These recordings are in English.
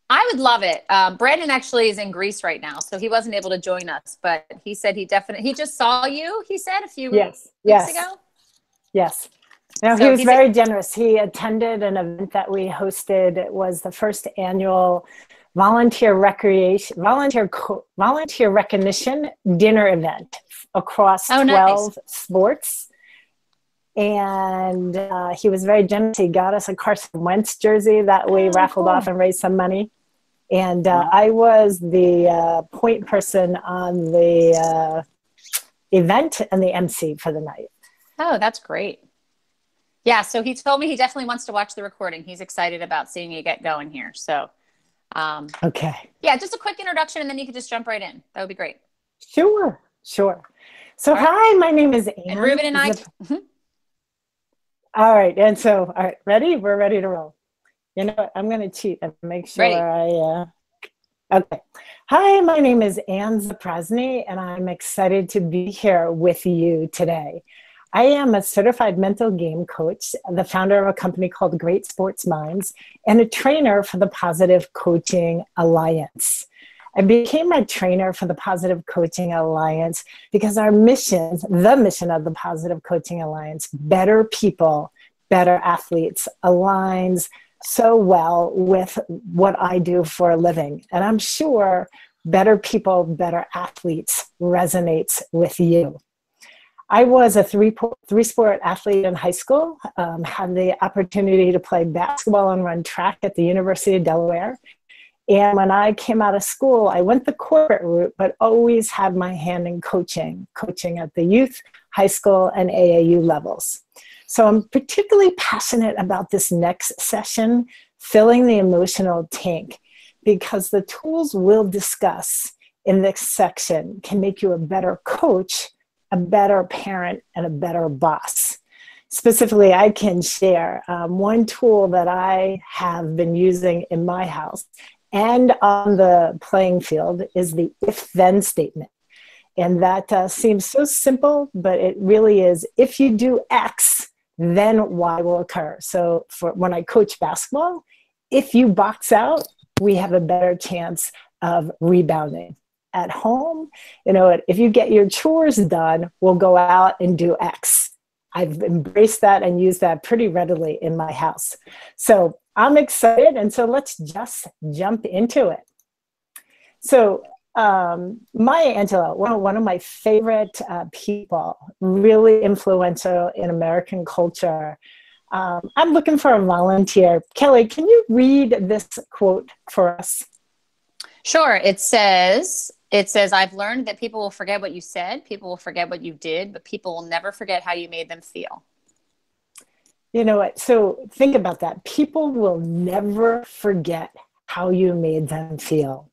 I would love it. Brandon actually is in Greece right now, so he wasn't able to join us, but he said he just saw you, he said, a few Yes, weeks yes, ago. yes. Now, he So was very generous. He attended an event that we hosted. It was the first annual volunteer recognition dinner event across 12 sports. And he was very generous. He got us a Carson Wentz jersey that we raffled off and raised some money. And I was the point person on the event and the MC for the night. Oh, that's great. Yeah, so he told me he definitely wants to watch the recording. He's excited about seeing you get going here. So, okay. Yeah, just a quick introduction, and then you could just jump right in. That would be great. Sure, sure. So, hi, my name is Anne. And Ruben and I. All right, and so, all right, ready? We're ready to roll. You know what? I'm going to cheat and make sure okay. Hi, my name is Anne Zaprazny, and I'm excited to be here with you today. I am a certified mental game coach, the founder of a company called Great Sports Minds, and a trainer for the Positive Coaching Alliance. I became a trainer for the Positive Coaching Alliance because our mission, the mission of the Positive Coaching Alliance, better people, better athletes, aligns so well with what I do for a living. And I'm sure better people, better athletes resonates with you. I was a three-sport athlete in high school, had the opportunity to play basketball and run track at the University of Delaware. And when I came out of school, I went the corporate route, but always had my hand in coaching at the youth, high school, and AAU levels. So I'm particularly passionate about this next session, filling the emotional tank, because the tools we'll discuss in this section can make you a better coach, a better parent, and a better boss. Specifically, I can share one tool that I have been using in my house and on the playing field is the if-then statement. And that seems so simple, but it really is, if you do X, then Y will occur. So for when I coach basketball, if you box out, we have a better chance of rebounding. At home, you know, if you get your chores done, we'll go out and do X. I've embraced that and used that pretty readily in my house. So I'm excited, and so let's just jump into it. So Maya Angelou, one of my favorite people, really influential in American culture. I'm looking for a volunteer. Kelly, can you read this quote for us? Sure. It says, I've learned that people will forget what you said, people will forget what you did, but people will never forget how you made them feel. You know what? So think about that. People will never forget how you made them feel.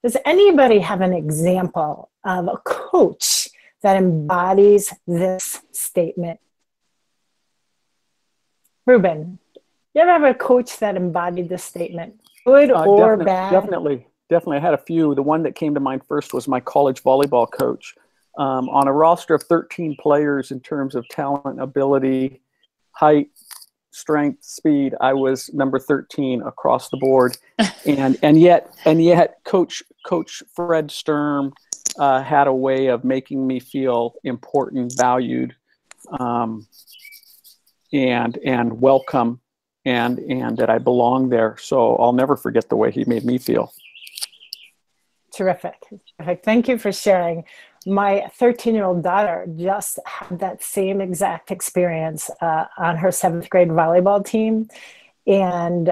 Does anybody have an example of a coach that embodies this statement? Ruben, you ever have a coach that embodied this statement? Good or bad? Definitely. I had a few. The one that came to mind first was my college volleyball coach. On a roster of 13 players in terms of talent, ability, height, strength, speed, I was number 13 across the board. and yet Coach Fred Sturm had a way of making me feel important, valued, and welcome, and that I belong there. So I'll never forget the way he made me feel. Terrific. Thank you for sharing. My 13-year-old daughter just had that same exact experience on her 7th grade volleyball team. And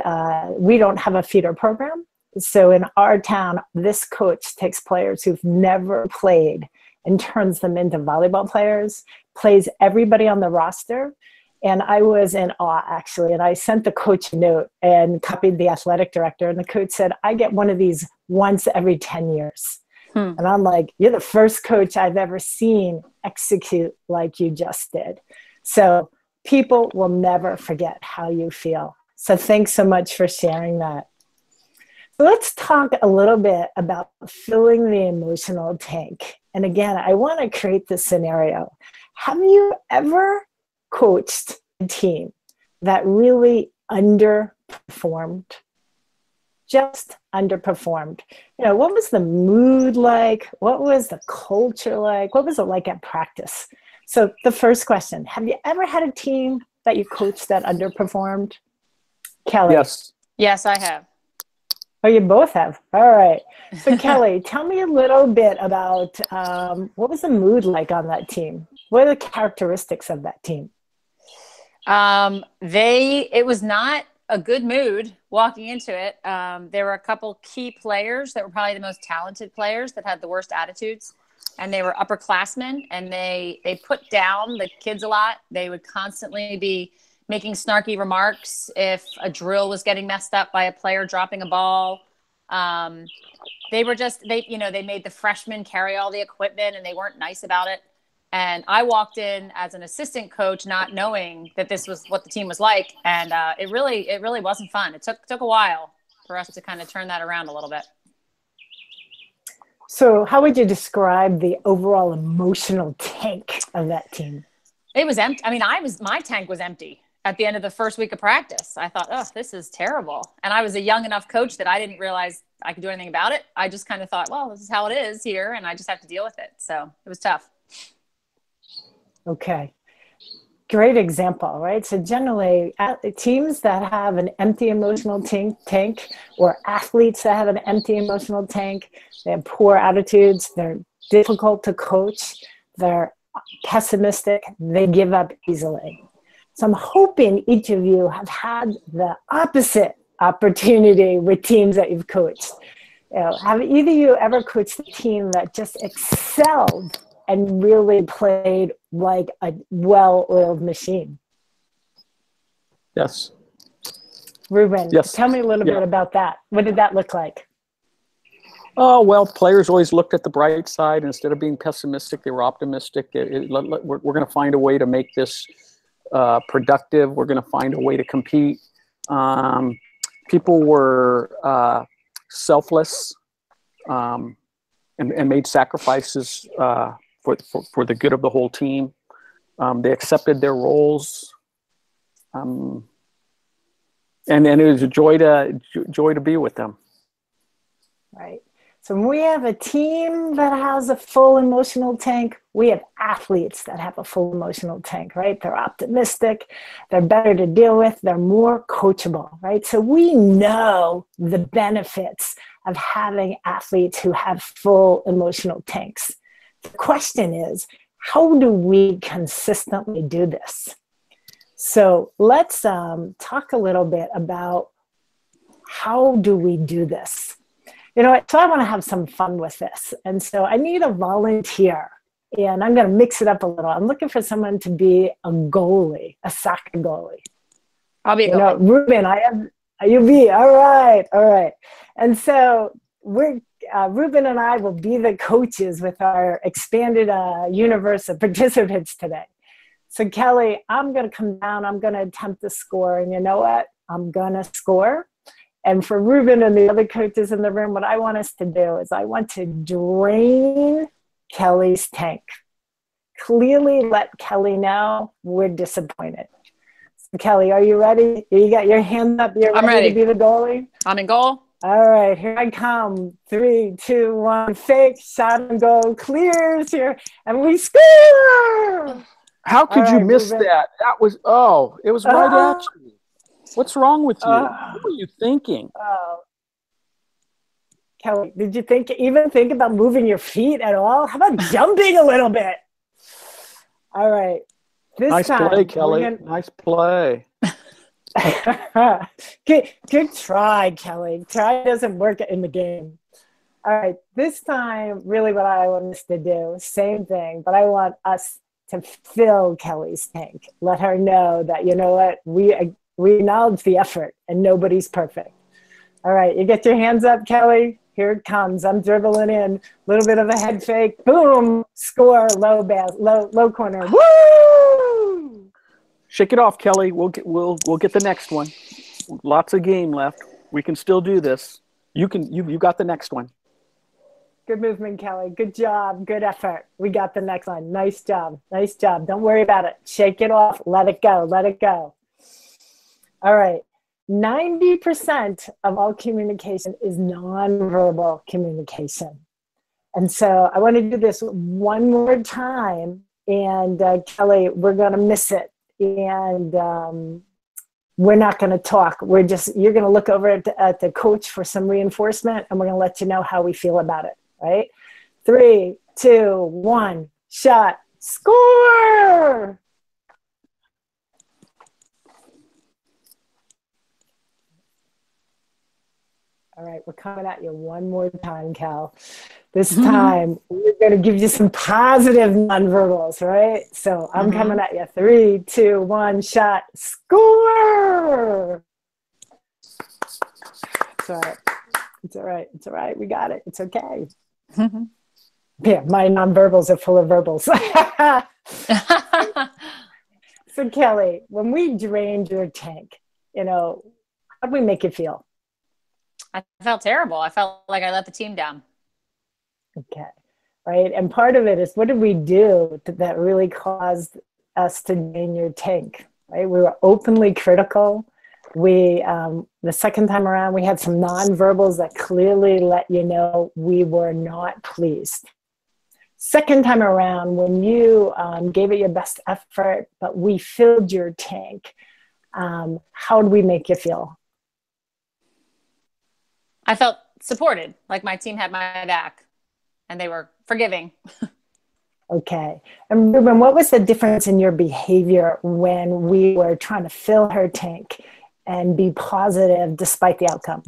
we don't have a feeder program. So in our town, this coach takes players who've never played and turns them into volleyball players, plays everybody on the roster. And I was in awe, actually. And I sent the coach a note and copied the athletic director. And the coach said, I get one of these once every 10 years. And I'm like, you're the first coach I've ever seen execute like you just did. So people will never forget how you feel. So thanks so much for sharing that. So let's talk a little bit about filling the emotional tank. And again, I want to create this scenario. Have you ever coached a team that really underperformed? just underperformed. What was the mood like? What was the culture like? What was it like at practice? So the first question, have you ever had a team that you coached that underperformed? Kelly? Yes. Yes, I have. Oh, you both have. All right. So Kelly, tell me a little bit about what was the mood like on that team? What are the characteristics of that team? It was not a good mood walking into it. There were a couple key players that were probably the most talented players that had the worst attitudes, and they were upperclassmen, and they put down the kids a lot. They would constantly be making snarky remarks if a drill was getting messed up by a player dropping a ball. They made the freshmen carry all the equipment, and they weren't nice about it. And I walked in as an assistant coach, not knowing that this was what the team was like. And it really wasn't fun. It took a while for us to kind of turn that around a little bit. So how would you describe the overall emotional tank of that team? It was empty. I mean, my tank was empty at the end of the first week of practice. I thought, oh, this is terrible. And I was a young enough coach that I didn't realize I could do anything about it. I just kind of thought, well, this is how it is here, and I just have to deal with it. So it was tough. Okay. Great example, right? So generally, teams that have an empty emotional tank, or athletes that have an empty emotional tank, they have poor attitudes, they're difficult to coach, they're pessimistic, they give up easily. So I'm hoping each of you have had the opposite opportunity with teams that you've coached. Have either of you ever coached a team that just excelled and really played like a well-oiled machine? Yes. Ruben, yes. Tell me a little bit about that. What did that look like? Oh, well, players always looked at the bright side. Instead of being pessimistic, they were optimistic. We're going to find a way to make this productive. We're going to find a way to compete. People were selfless and made sacrifices for the good of the whole team. They accepted their roles, and it was a joy to be with them. Right. So when we have a team that has a full emotional tank, we have athletes that have a full emotional tank, right? They're optimistic, they're better to deal with, they're more coachable, right? So we know the benefits of having athletes who have full emotional tanks. The question is, how do we consistently do this? So let's talk a little bit about how do we do this? So I want to have some fun with this. And so I need a volunteer, and I'm going to mix it up a little. I'm looking for someone to be a goalie, a soccer goalie. I'll be a goalie. Ruben, you'll be, all right. And so Ruben and I will be the coaches with our expanded universe of participants today. So Kelly, I'm going to come down, I'm going to attempt to score, and you know what? I'm going to score. And for Ruben and the other coaches in the room, what I want us to do is I want to drain Kelly's tank. Clearly let Kelly know we're disappointed. So Kelly, are you ready? You got your hand up? You're ready to be the goalie? I'm in goal. All right, here I come. 3, 2, 1, fake, shot and goal, clears here, and we score! How could you miss that? That was, it was right at you. What's wrong with you? What were you thinking? Kelly, did you even think about moving your feet at all? How about jumping a little bit? All right. Nice play, Kelly. Nice play. Good try, Kelly. Try doesn't work in the game. All right. This time, really what I want us to do, same thing, but I want us to fill Kelly's tank. Let her know that, you know what, we acknowledge the effort and nobody's perfect. All right, you get your hands up, Kelly. Here it comes. I'm dribbling in. A little bit of a head fake. Boom! Score. Low corner. Woo! Shake it off, Kelly. We'll get the next one. Lots of game left. We can still do this. You got the next one. Good movement, Kelly. Good job. Good effort. We got the next one. Nice job. Nice job. Don't worry about it. Shake it off. Let it go. Let it go. All right. 90% of all communication is nonverbal communication. And so I want to do this one more time. And Kelly, we're going to miss it. And we're not going to talk. You're going to look over at the coach for some reinforcement, and we're going to let you know how we feel about it, right? 3, 2, 1, shot, score! All right, we're coming at you one more time, Cal. This time, we're going to give you some positive nonverbals, right? So I'm coming at you. 3, 2, 1, shot, score! It's all right. It's all right. It's all right. We got it. It's okay. Yeah, my nonverbals are full of verbals. So Kelly, when we drained your tank, how did we make you feel? I felt terrible. I felt like I let the team down. Okay. Right. And part of it is, what did we do that really caused us to drain your tank? Right. We were openly critical. The second time around, we had some nonverbals that clearly let you know we were not pleased. Second time around, when you gave it your best effort, but we filled your tank, how did we make you feel? I felt supported, like my team had my back and they were forgiving. Okay. And Ruben, what was the difference in your behavior when we were trying to fill her tank and be positive despite the outcome?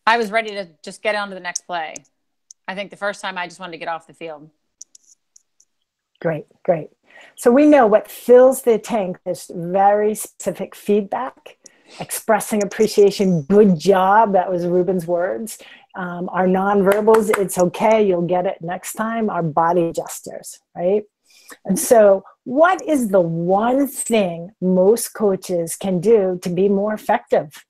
I was ready to just get on to the next play. I think the first time I just wanted to get off the field. Great, great. So we know what fills the tank is very specific feedback, expressing appreciation, good job, that was Ruben's words. Our nonverbals, it's okay, you'll get it next time, our body gestures, right? And so what is the one thing most coaches can do to be more effective?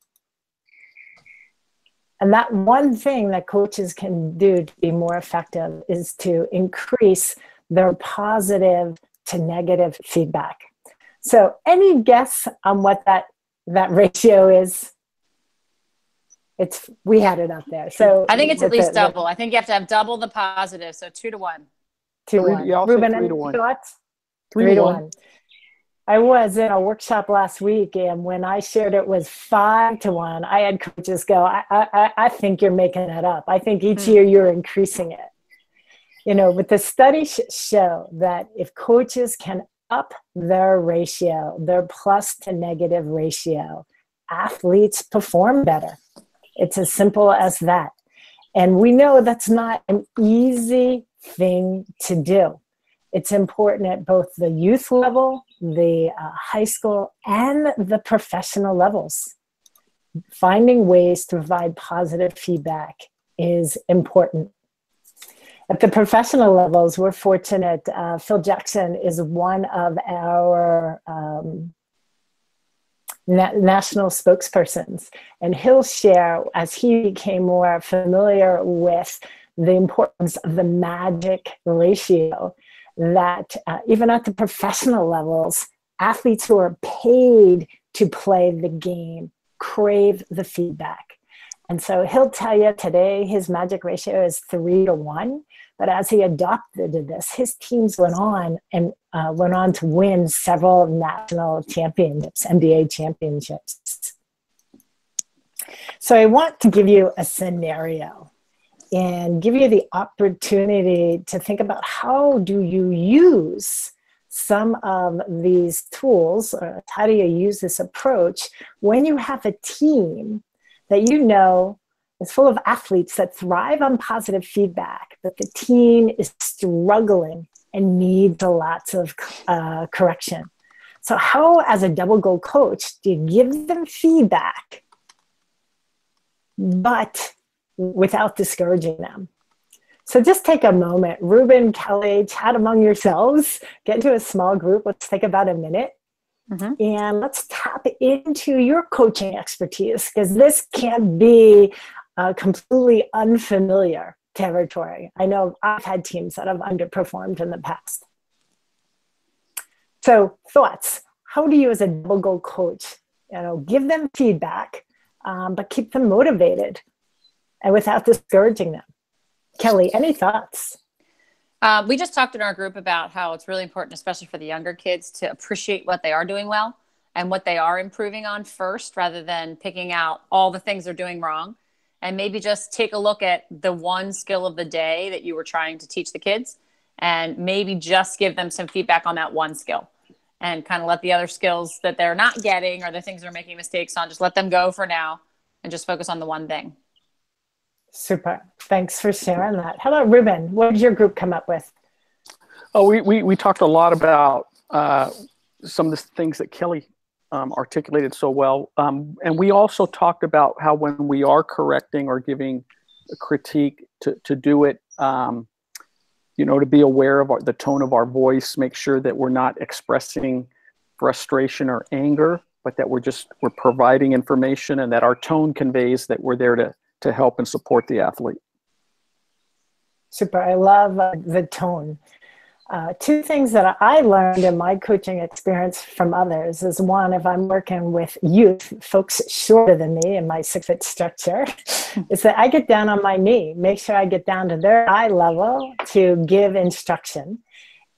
And that one thing that coaches can do to be more effective is to increase their positive to negative feedback. So any guess on what that ratio is? We had it up there. So I think it's at least double. I think you have to have double the positive. So 2 to 1. 2 to 1. Yeah, Ruben, 3 to 1. Thoughts? 3 to 1. I was in a workshop last week, and when I shared it was 5 to 1, I had coaches go, I think you're making that up. I think each year you're increasing it. But the studies show that if coaches can up their ratio, their plus to negative ratio, athletes perform better. It's as simple as that. And we know that's not an easy thing to do. It's important at both the youth level, the high school, and the professional levels. Finding ways to provide positive feedback is important. At the professional levels, we're fortunate. Phil Jackson is one of our national spokespersons, and he'll share, as he became more familiar with the importance of the magic ratio, that even at the professional levels, athletes who are paid to play the game crave the feedback. And so he'll tell you today his magic ratio is 3 to 1. But as he adopted this, his teams went on to win several national championships, NBA championships. So I want to give you a scenario and give you the opportunity to think about how do you use some of these tools, or how do you use this approach when you have a team that is full of athletes that thrive on positive feedback, but the team is struggling and needs lots of correction. So how, as a double goal coach, do you give them feedback, but without discouraging them? So just take a moment. Ruben, Kelly, chat among yourselves. Get into a small group. Let's take about a minute. And let's tap into your coaching expertise, because this can be completely unfamiliar territory. I know I've had teams that have underperformed in the past. So thoughts, how do you as a double goal coach give them feedback, but keep them motivated and without discouraging them. Kelly, any thoughts? We just talked in our group about how it's really important, especially for the younger kids, to appreciate what they are doing well and what they are improving on first, rather than picking out all the things they're doing wrong. And maybe just take a look at the one skill of the day that you were trying to teach the kids, and maybe just give them some feedback on that one skill, and kind of let the other skills that they're not getting or the things they're making mistakes on, just let them go for now and just focus on the one thing. Super. Thanks for sharing that. How about Ruben? What did your group come up with? Oh, we talked a lot about some of the things that Kelly articulated so well. And we also talked about how when we are correcting or giving a critique, to do it, to be aware of the tone of our voice, make sure that we're not expressing frustration or anger, but that we're providing information, and that our tone conveys that we're there to help and support the athlete. Super. I love the tone. Two things that I learned in my coaching experience from others is, one, if I'm working with youth, folks shorter than me in my 6-foot structure, is that I get down on my knee, make sure I get down to their eye level to give instruction.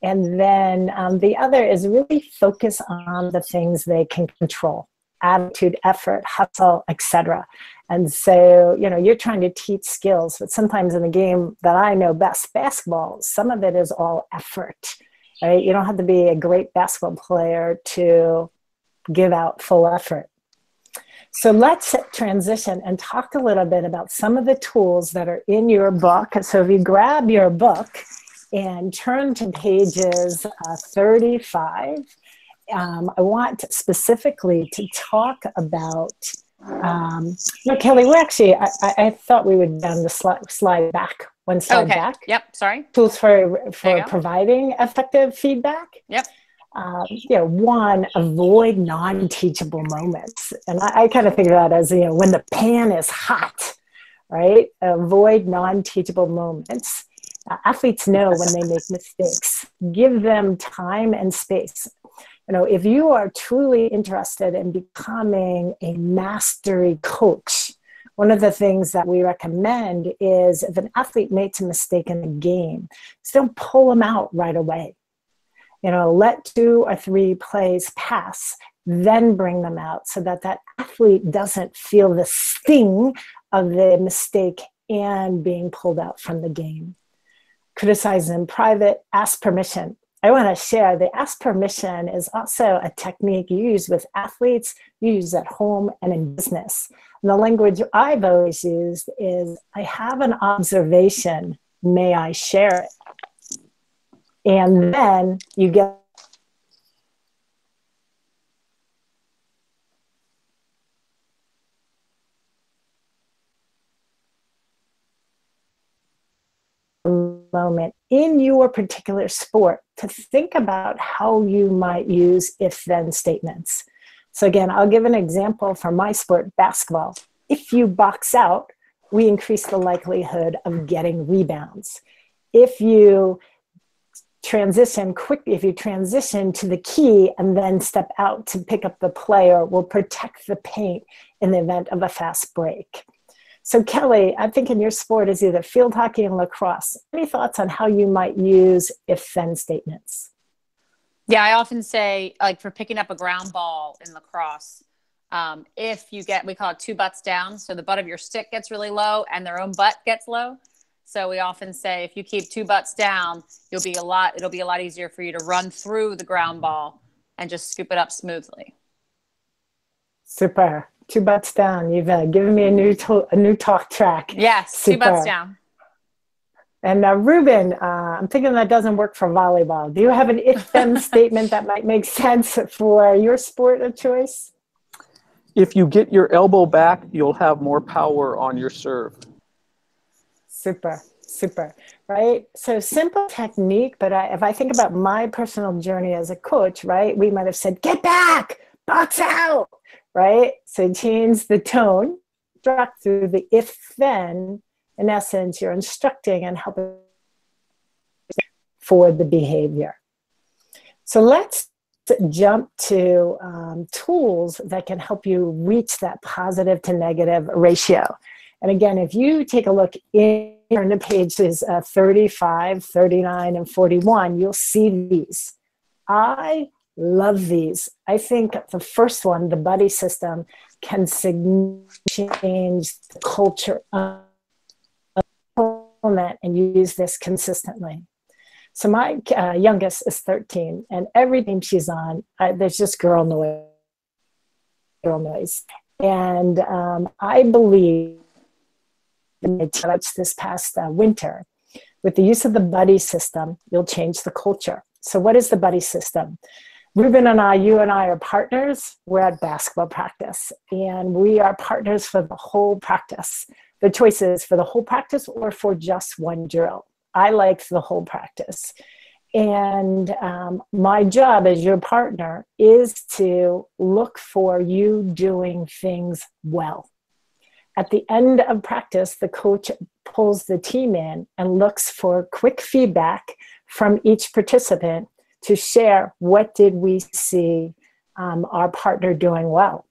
And then the other is really focus on the things they can control: attitude, effort, hustle, etc. And so, you're trying to teach skills, but sometimes in the game that I know best, basketball, some of it is all effort, right? You don't have to be a great basketball player to give out full effort. So let's transition and talk a little bit about some of the tools that are in your book. So if you grab your book and turn to pages 35, I want specifically to talk about, Kelly, we're actually, I thought we would down the slide back, one slide back. Yep, sorry. Tools for providing effective feedback. Yep. One, avoid non-teachable moments. And I kind of think of that as, when the pan is hot, right? Avoid non-teachable moments. Athletes know when they make mistakes. Give them time and space. If you are truly interested in becoming a mastery coach, one of the things that we recommend is, if an athlete makes a mistake in a game, don't pull them out right away. Let 2 or 3 plays pass, then bring them out, so that athlete doesn't feel the sting of the mistake and being pulled out from the game. Criticize in private, ask permission. I want to share, the ask permission is also a technique you use with athletes, you use at home and in business. And the language I've always used is, I have an observation, may I share it? And then you get moment in your particular sport to think about how you might use if-then statements. So again, I'll give an example for my sport, basketball. If you box out, we increase the likelihood of getting rebounds. If you transition quickly, if you transition to the key and then step out to pick up the player, will protect the paint in the event of a fast break. So Kelly, I think in your sport is either field hockey and lacrosse. Any thoughts on how you might use if-then statements? Yeah, I often say, like for picking up a ground ball in lacrosse, if you get, we call it 2 butts down. So the butt of your stick gets really low and their own butt gets low. So we often say, if you keep 2 butts down, it'll be a lot easier for you to run through the ground ball and just scoop it up smoothly. Super. 2 butts down. You've given me a new talk track. Yes, Super. 2 butts down. And Ruben, I'm thinking that doesn't work for volleyball. Do you have an if-then statement that might make sense for your sport of choice? If you get your elbow back, you'll have more power on your serve. Super, super, right? So simple technique, but if I think about my personal journey as a coach, right, we might have said, get back, box out, right? So change the tone, struck through the if-then. In essence, you're instructing and helping for the behavior. So let's jump to tools that can help you reach that positive to negative ratio. And again, if you take a look in the pages 35, 39, and 41, you'll see these. I love these. I think the first one, the buddy system, can significantly change the culture of implement and use this consistently. So my youngest is 13, and every time she's on, there's just girl noise. And I believe this past winter, with the use of the buddy system, you'll change the culture. So what is the buddy system? Ruben and I, you and I are partners. We're at basketball practice, and we are partners for the whole practice. The choice is for the whole practice or for just one drill. I like the whole practice. And my job as your partner is to look for you doing things well. At the end of practice, the coach pulls the team in and looks for quick feedback from each participant to share what did we see our partner doing well.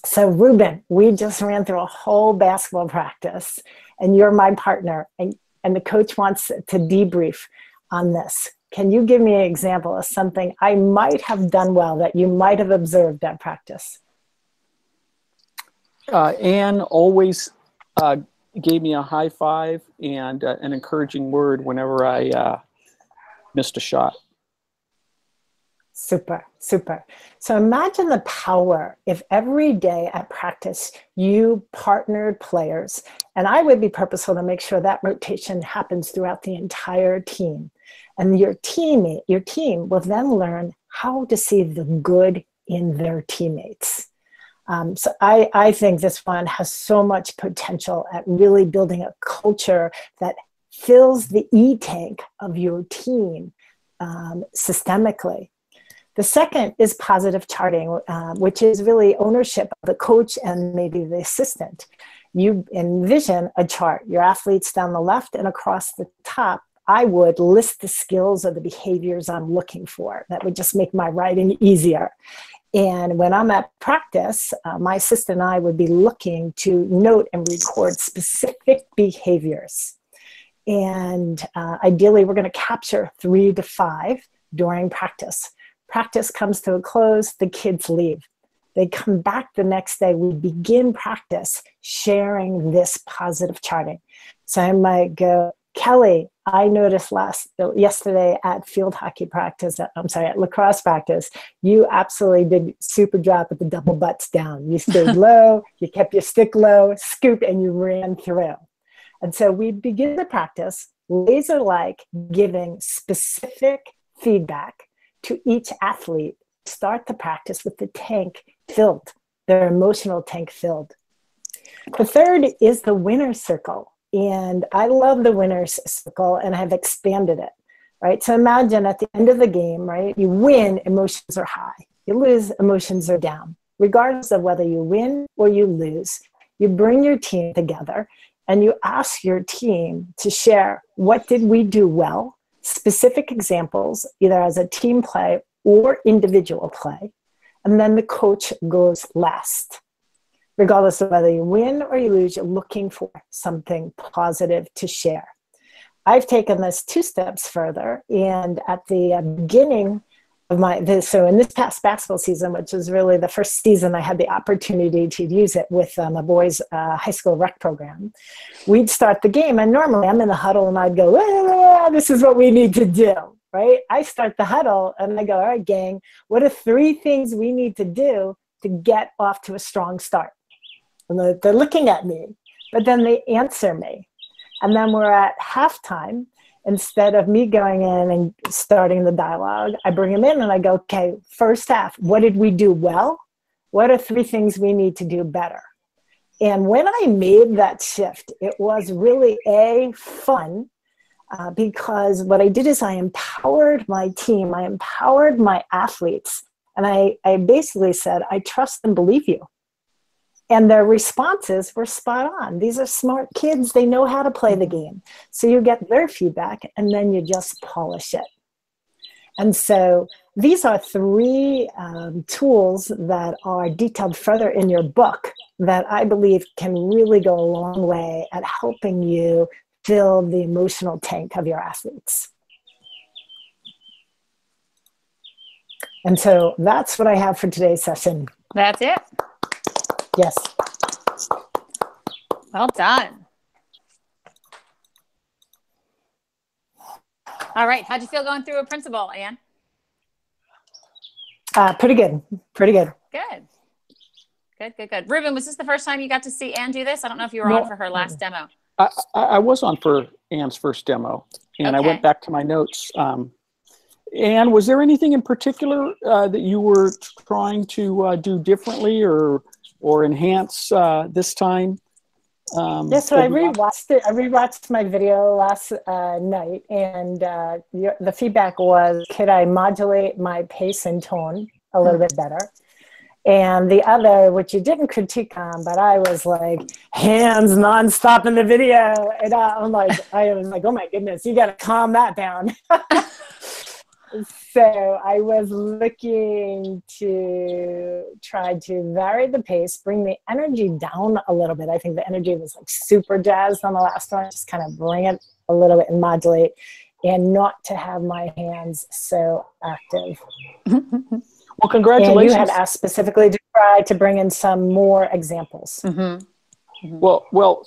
So Ruben, we just ran through a whole basketball practice, and you're my partner, and the coach wants to debrief on this. Can you give me an example of something I might have done well that you might have observed at practice? Anne always gave me a high five and an encouraging word whenever I missed a shot. Super, super. So imagine the power if every day at practice you partnered players, and I would be purposeful to make sure that rotation happens throughout the entire team. And your team will then learn how to see the good in their teammates. So I think this one has so much potential at really building a culture that fills the e-tank of your team systemically. The second is positive charting, which is really ownership of the coach and maybe the assistant. You envision a chart, your athletes down the left, and across the top, I would list the skills or the behaviors I'm looking for. That would just make my writing easier. And when I'm at practice, my assistant and I would be looking to note and record specific behaviors. And ideally, we're going to capture 3 to 5 during practice. Practice comes to a close, the kids leave. They come back the next day. We begin practice sharing this positive charting. So I might go, Kelly, I noticed yesterday at field hockey practice, at lacrosse practice, you absolutely did super drop with the double butts down. You stayed low, you kept your stick low, scoop, and you ran through. And so we begin the practice laser-like, giving specific feedback to each athlete. Start the practice with the tank filled, their emotional tank filled. The third is the winner's circle. And I love the winner's circle, and I've expanded it, right? So imagine at the end of the game, right? You win, emotions are high. You lose, emotions are down. Regardless of whether you win or you lose, you bring your team together and you ask your team to share, what did we do well? Specific examples, either as a team play or individual play. And then the coach goes last. Regardless of whether you win or you lose, you're looking for something positive to share. I've taken this 2 steps further, and at the beginning of so in this past basketball season, which was really the first season I had the opportunity to use it with a boys' high school rec program, we'd start the game, and normally I'm in the huddle and I'd go, this is what we need to do, right? I start the huddle and I go, all right, gang, what are 3 things we need to do to get off to a strong start? And they're looking at me, but then they answer me. And then we're at halftime. Instead of me going in and starting the dialogue, I bring them in and I go, okay, first half, what did we do well? What are 3 things we need to do better? And when I made that shift, it was really fun because what I did is I empowered my team. I empowered my athletes. And I basically said, I trust and believe you. And their responses were spot on. These are smart kids. They know how to play the game. So you get their feedback, and then you just polish it. And so these are three tools that are detailed further in your book that I believe can really go a long way at helping you fill the emotional tank of your athletes. And so that's what I have for today's session. That's it. Yes. Well done. All right. How'd you feel going through a principle, Anne? Pretty good. Pretty good. Good. Good, good, good. Ruben, was this the first time you got to see Anne do this? I don't know if you were on for her last demo. I was on for Anne's first demo, and I went back to my notes. Anne, was there anything in particular that you were trying to do differently or enhance this time? Yeah, so I rewatched it. I rewatched my video last night, and the feedback was, could I modulate my pace and tone a little bit better? And the other, which you didn't critique on, but I was like, hands nonstop in the video. And I was like, oh my goodness, you got to calm that down. So I was looking to try to vary the pace, bring the energy down a little bit. I think the energy was like super jazzed on the last one, just kind of bring it a little bit and modulate, and not to have my hands so active. Well, congratulations. And you had asked specifically to try to bring in some more examples. Well,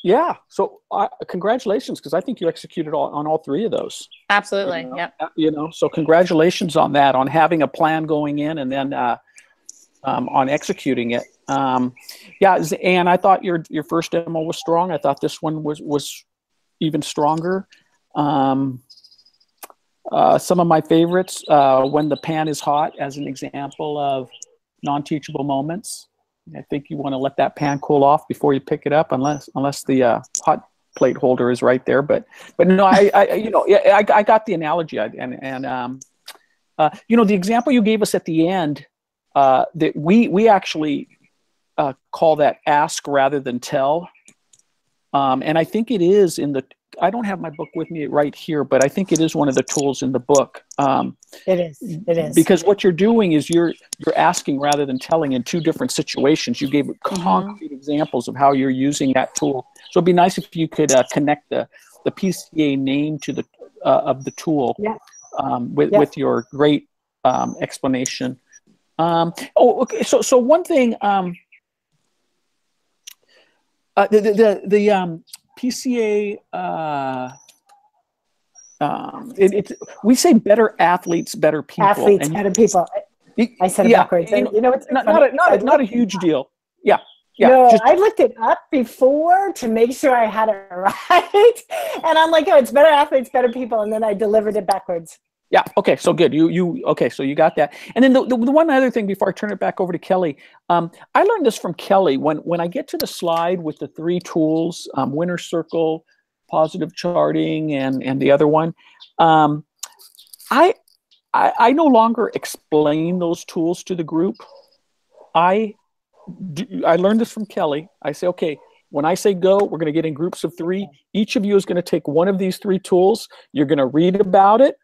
yeah. So congratulations, because I think you executed on all three of those. Absolutely. You know? Yep. You know, so congratulations on that, on having a plan going in and then on executing it. Yeah, and I thought your first demo was strong. I thought this one was even stronger. Some of my favorites, when the pan is hot, as an example of non-teachable moments. I think you want to let that pan cool off before you pick it up, unless the hot plate holder is right there. But no, I got the analogy, and you know, the example you gave us at the end, that we actually call that ask rather than tell, and I think it is in the. I don't have my book with me right here, but I think it is one of the tools in the book. It is. It is. Because what you're doing is you're asking rather than telling in two different situations. You gave concrete examples of how you're using that tool. So it'd be nice if you could connect the PCA name to the of the tool with your great explanation. Okay. So one thing, the PCA, we say better athletes, better people. Athletes, better people. I said it backwards. You know, it's not a huge deal. Yeah. No, I looked it up before to make sure I had it right. And I'm like, oh, it's better athletes, better people. And then I delivered it backwards. Yeah. Okay. So good. Okay. So you got that. And then the one other thing before I turn it back over to Kelly, I learned this from Kelly. When I get to the slide with the three tools, winner circle, positive charting, and the other one, I no longer explain those tools to the group. I learned this from Kelly. I say, okay, when I say go, we're going to get in groups of three. Each of you is going to take one of these three tools. You're going to read about it.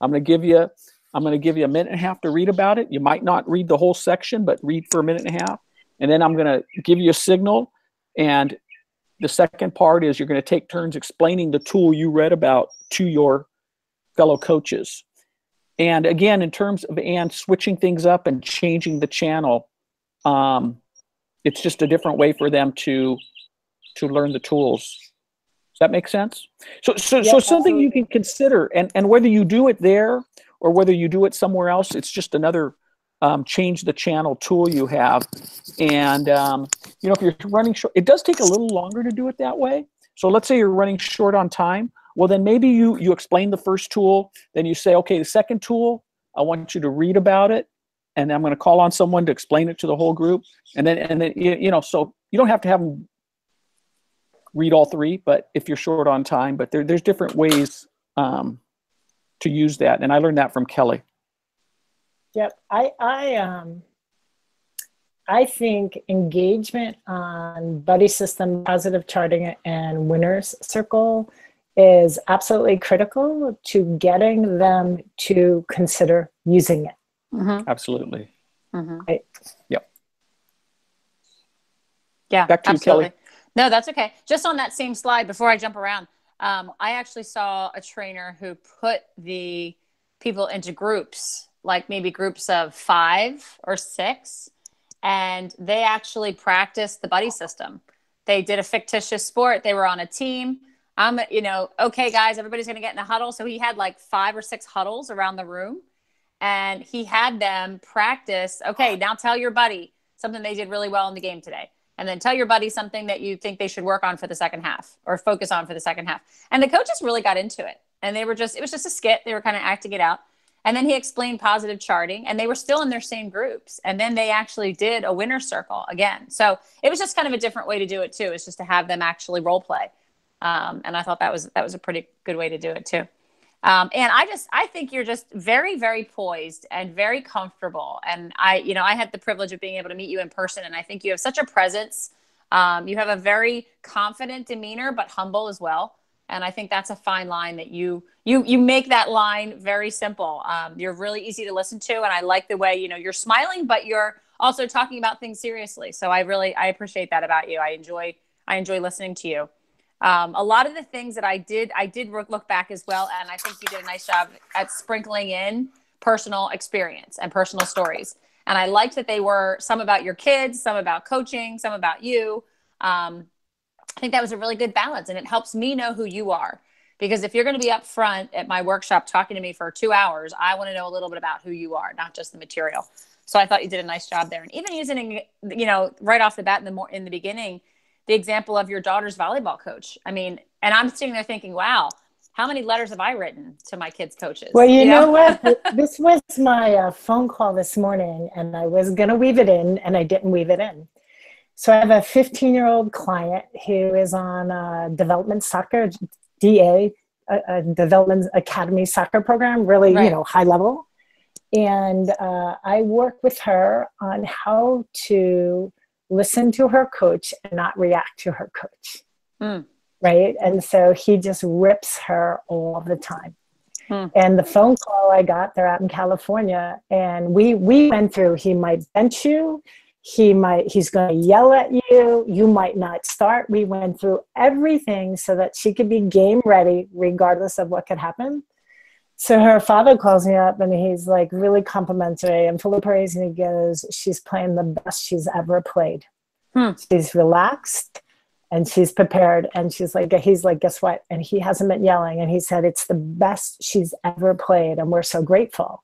I'm going to give you a minute and a half to read about it. You might not read the whole section, but read for a minute and a half. And then I'm going to give you a signal. And the second part is you're going to take turns explaining the tool you read about to your fellow coaches. And again, in terms of Anne switching things up and changing the channel, it's just a different way for them to learn the tools. Does that make sense? So something you can consider, and whether you do it there or whether you do it somewhere else, it's just another change the channel tool you have. And you know, if you're running short, it does take a little longer to do it that way. So let's say you're running short on time. Well, then maybe you explain the first tool, then you say, okay, the second tool, I want you to read about it, and I'm going to call on someone to explain it to the whole group, and then you know, so you don't have to have them read all three, but if you're short on time, but there's different ways to use that, and I learned that from Kelly. Yep, I think engagement on buddy system, positive charting, and winners circle is absolutely critical to getting them to consider using it. Mm-hmm. Absolutely. Mm-hmm. Right. Yep. Yeah, back to absolutely. you, Kelly. No, that's okay. Just on that same slide, before I jump around, I actually saw a trainer who put the people into groups, like maybe groups of 5 or 6, and they actually practiced the buddy system. They did a fictitious sport. They were on a team. Okay, guys, everybody's going to get in a huddle. So he had like 5 or 6 huddles around the room, and he had them practice. Okay, now tell your buddy something they did really well in the game today. And then tell your buddy something that you think they should work on for the second half or focus on for the second half. And the coaches really got into it. And it was just a skit. They were kind of acting it out. And then he explained positive charting, and they were still in their same groups. And then they actually did a winner's circle again. So it was just kind of a different way to do it too. It's just to have them actually role play. And I thought that was a pretty good way to do it too. And I think you're just very, very poised and very comfortable. And I had the privilege of being able to meet you in person. And I think you have such a presence. You have a very confident demeanor, but humble as well. And I think that's a fine line that you make that line very simple. You're really easy to listen to. And I like the way, you're smiling, but you're also talking about things seriously. So I appreciate that about you. I enjoy listening to you. A lot of the things that I did look back as well. And I think you did a nice job at sprinkling in personal experience and personal stories. And I liked that they were some about your kids, some about coaching, some about you. I think that was a really good balance, and it helps me know who you are, because if you're going to be up front at my workshop talking to me for 2 hours, I want to know a little bit about who you are, not just the material. So I thought you did a nice job there. And even using, right off the bat in the beginning, the example of your daughter's volleyball coach. I mean, and I'm sitting there thinking, wow, how many letters have I written to my kids' coaches? Well, you know what? This was my phone call this morning, and I was going to weave it in, and I didn't weave it in. So I have a 15-year-old client who is on a development soccer, DA, a development academy soccer program, really, right. High level. And I work with her on how to listen to her coach and not react to her coach. Right. And so he just rips her all the time. And the phone call I got, they're out in California, and we went through, he might bench you. He's going to yell at you. You might not start. We went through everything so that she could be game ready regardless of what could happen. So her father calls me up, and he's like really complimentary and full of praise. And he goes, she's playing the best she's ever played. She's relaxed and she's prepared. And he's like, guess what? And he hasn't been yelling. And he said, it's the best she's ever played. And we're so grateful.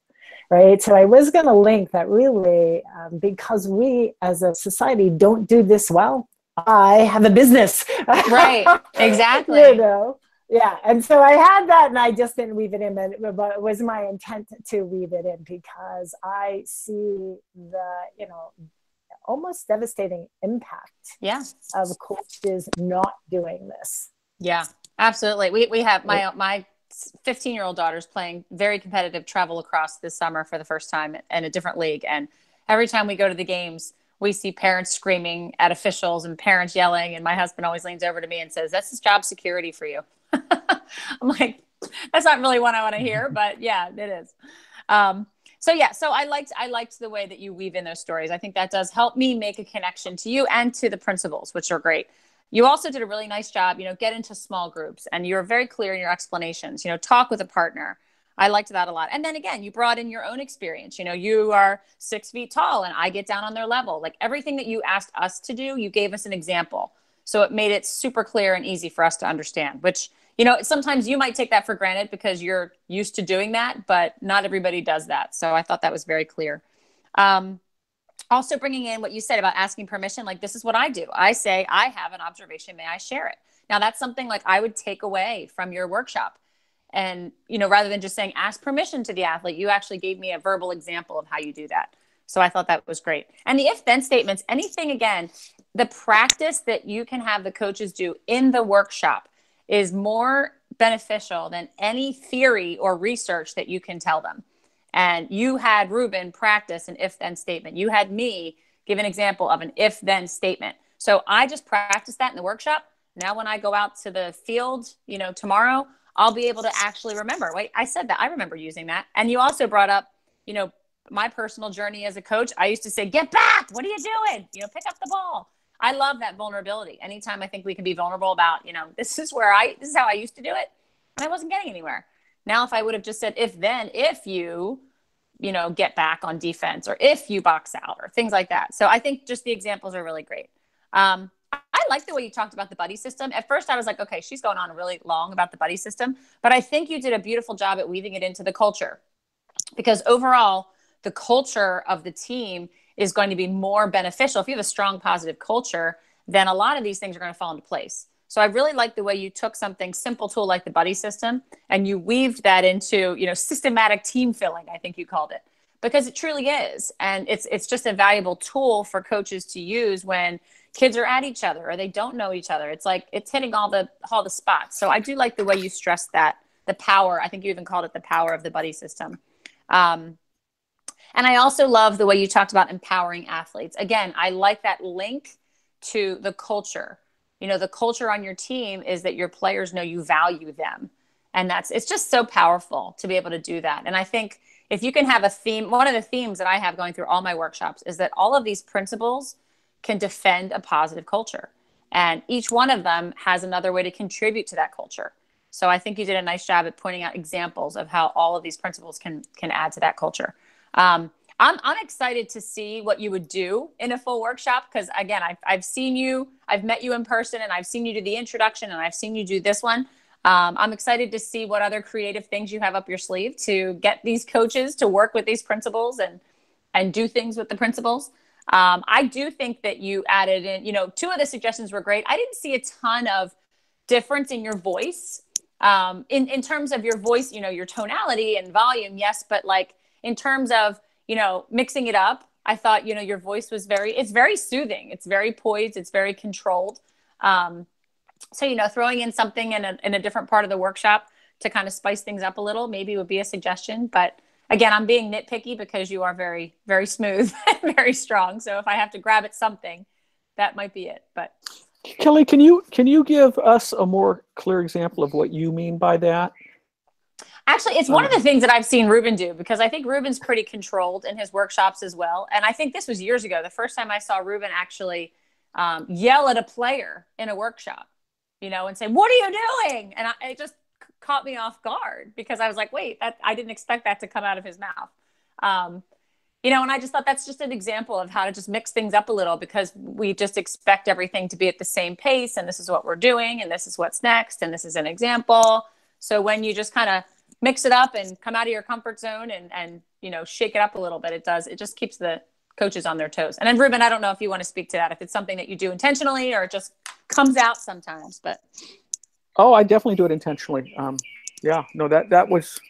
Right. So I was going to link that really because we as a society don't do this well. I have a business. Right. Exactly. Yeah. And so I had that, and I just didn't weave it in, but it was my intent to weave it in because I see the, almost devastating impact of coaches not doing this. Yeah, absolutely. We have my 15-year-old daughter's playing very competitive travel lacrosse this summer for the first time in a different league. And every time we go to the games, we see parents screaming at officials and parents yelling. And my husband always leans over to me and says, that's job security for you. I'm like, that's not really what I want to hear, but yeah, it is. So I liked the way that you weave in those stories. I think that does help me make a connection to you and to the principals, which are great. You also did a really nice job, get into small groups, and you're very clear in your explanations, talk with a partner. I liked that a lot. And then again, you brought in your own experience. You are 6 feet tall and I get down on their level. Like everything that you asked us to do, you gave us an example. So it made it super clear and easy for us to understand, which, sometimes you might take that for granted because you're used to doing that, but not everybody does that. So I thought that was very clear. Also bringing in what you said about asking permission, like this is what I do. I say, I have an observation. May I share it? Now that's something like I would take away from your workshop. And, rather than just saying, ask permission to the athlete, you actually gave me a verbal example of how you do that. So I thought that was great. And the if-then statements, anything, again, the practice that you can have the coaches do in the workshop is more beneficial than any theory or research that you can tell them. And you had Ruben practice an if-then statement. You had me give an example of an if-then statement. So I just practiced that in the workshop. Now, when I go out to the field, tomorrow, I'll be able to actually remember. Wait, I said that. I remember using that. And you also brought up, my personal journey as a coach. I used to say, get back. What are you doing? Pick up the ball. I love that vulnerability. Anytime I think we can be vulnerable about, this is how I used to do it. And I wasn't getting anywhere. Now, if I would have just said, if you get back on defense, or if you box out, or things like that. So I think just the examples are really great. I like the way you talked about the buddy system. At first I was like, okay, she's going on really long about the buddy system, but I think you did a beautiful job at weaving it into the culture, because overall the culture of the team is going to be more beneficial. If you have a strong, positive culture, then a lot of these things are going to fall into place. So I really like the way you took something simple tool like the buddy system and you weaved that into, systematic team filling, I think you called it, because it truly is. And it's just a valuable tool for coaches to use when kids are at each other or they don't know each other. It's like, it's hitting all the spots. So I do like the way you stressed that, the power, I think you even called it the power of the buddy system. And I also love the way you talked about empowering athletes. Again, I like that link to the culture. The culture on your team is that your players know you value them. And it's just so powerful to be able to do that. And I think if you can have a theme, one of the themes that I have going through all my workshops is that all of these principles can defend a positive culture. And each one of them has another way to contribute to that culture. So I think you did a nice job at pointing out examples of how all of these principles can add to that culture. I'm excited to see what you would do in a full workshop, because again, I've seen you, I've met you in person, and I've seen you do the introduction, and I've seen you do this one. I'm excited to see what other creative things you have up your sleeve to get these coaches to work with these principles and do things with the principles. I do think that you added in, two of the suggestions were great. I didn't see a ton of difference in your voice, in terms of your voice, your tonality and volume. Yes. But like in terms of, mixing it up, I thought, your voice was it's very soothing. It's very poised. It's very controlled. So, throwing in something in a different part of the workshop to kind of spice things up a little, maybe would be a suggestion. But again, I'm being nitpicky because you are very, very smooth and very strong. So if I have to grab at something, that might be it. But Kelly, can you give us a more clear example of what you mean by that? Actually, it's one of the things that I've seen Ruben do, because I think Ruben's pretty controlled in his workshops as well. And I think this was years ago, the first time I saw Ruben actually yell at a player in a workshop, and say, "What are you doing?" And it just caught me off guard, because I was like, wait, I didn't expect that to come out of his mouth. And I just thought that's just an example of how to just mix things up a little, because we just expect everything to be at the same pace, and this is what we're doing, and this is what's next, and this is an example. So when you just kind of mix it up and come out of your comfort zone and shake it up a little bit, it just keeps the coaches on their toes. And then Ruben, I don't know if you want to speak to that, if it's something that you do intentionally or it just comes out sometimes, but. Oh, I definitely do it intentionally. Yeah, no, that was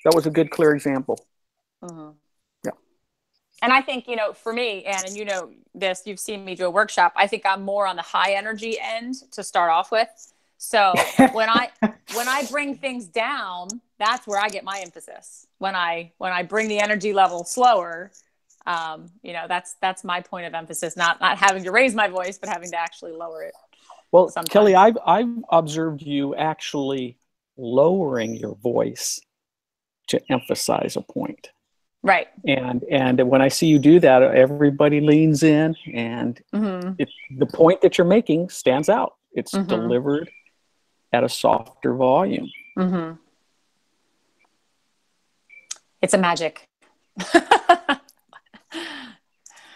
a good, clear example. Mm-hmm. Yeah. And I think, for me, and this, you've seen me do a workshop, I think I'm more on the high energy end to start off with. So when I bring things down, that's where I get my emphasis. When I bring the energy level slower, that's my point of emphasis, not having to raise my voice, but having to actually lower it. Well, sometimes. Kelly, I've observed you actually lowering your voice to emphasize a point. Right. And when I see you do that, everybody leans in, and the point that you're making stands out. It's delivered at a softer volume. Mm-hmm. It's a magic.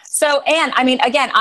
So, Anne, I mean, again,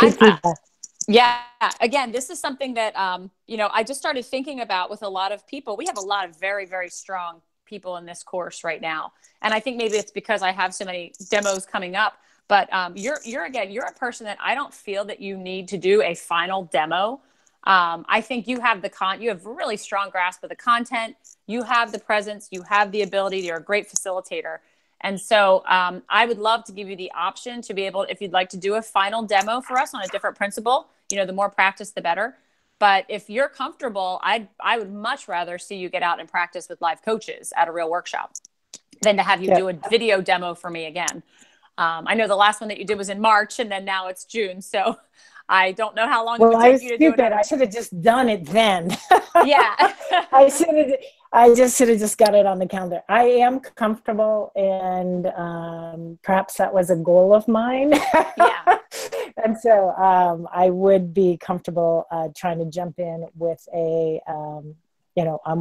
again, this is something that, I just started thinking about with a lot of people. We have a lot of very, very strong people in this course right now. And I think maybe it's because I have so many demos coming up, but you're a person that I don't feel that you need to do a final demo. I think you have you have really strong grasp of the content. You have the presence, you have the ability, you're a great facilitator. And so I would love to give you the option to be able, if you'd like to do a final demo for us on a different principle, the more practice, the better. But if you're comfortable, I would much rather see you get out and practice with live coaches at a real workshop than to have you do a video demo for me again. I know the last one that you did was in March, and then now it's June. So I don't know how long Well, it would I take was you to do it. stupid. I should have just done it then. Yeah. I just should have just got it on the calendar. I am comfortable, and perhaps that was a goal of mine. Yeah. And so I would be comfortable trying to jump in with a, on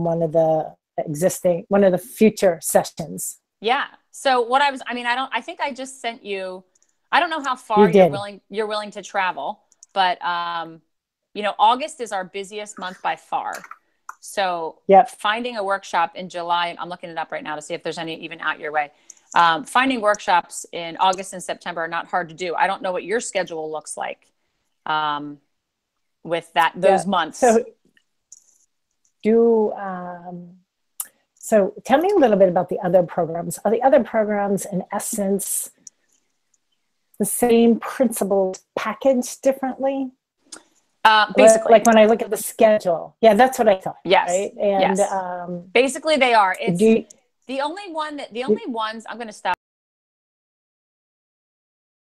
one of the future sessions. Yeah. So I think I just sent you, I don't know how far you're willing to travel, but August is our busiest month by far. So finding a workshop in July, I'm looking it up right now to see if there's any even out your way. Finding workshops in August and September are not hard to do. I don't know what your schedule looks like with those months. So tell me a little bit about the other programs. Are the other programs, in essence, the same principles packaged differently? Basically. Like when I look at the schedule. Yeah, that's what I thought. Yes. Right? And yes. Basically they are. It's the only ones I'm going to stop.